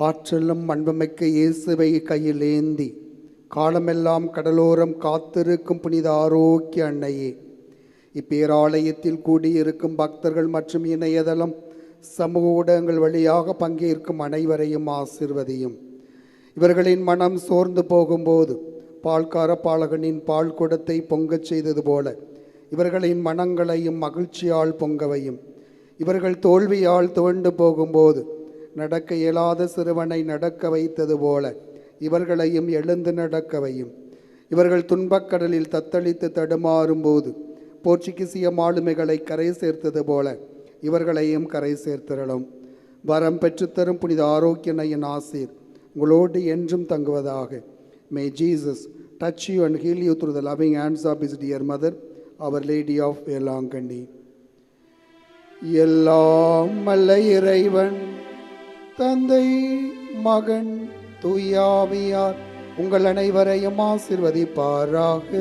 ஆற்றலும் அன்புமிக்க இயேசுவை கையில் ஏந்தி காலமெல்லாம் கடலோரம் காத்திருக்கும் புனித ஆரோக்கிய அன்னையே, இப்பேராலயத்தில் கூடியிருக்கும் பக்தர்கள் மற்றும் இணையதளம் சமூக ஊடகங்கள் வழியாக பங்கேற்கும் அனைவரையும் ஆசிர்வதியும். இவர்களின் மனம் சோர்ந்து போகும்போது பால்கார பாலகனின் பால் குடத்தை பொங்கச் செய்தது போல இவர்களின் மனங்களையும் மகிழ்ச்சியால் பொங்கவையும். இவர்கள் தோல்வியால் துவண்டு போகும்போது நடக்க இயலாத சிறுவனை நடக்க வைத்தது போல இவர்களையும் எழுந்து நடக்கவையும். இவர்கள் துன்பக்கடலில் தத்தளித்து தடுமாறும்போது போர்ச்சுகீசிய மாலுமிகளை கரை சேர்த்தது போல இவர்களையும் கரை சேர்த்திரளும். வரம் பெற்றுத்தரும் புனித ஆரோக்கியனையின் ஆசீர் உங்களோடு என்றும் தங்குவதாக. May Jesus touch you and heal you through the loving hands of his dear mother, Our Lady of Velangani. எல்லாம் வல்ல இறைவன் தந்தை மகன் தூயாவியார் உங்கள் அனைவரையும் ஆசீர்வதிப்பாராக.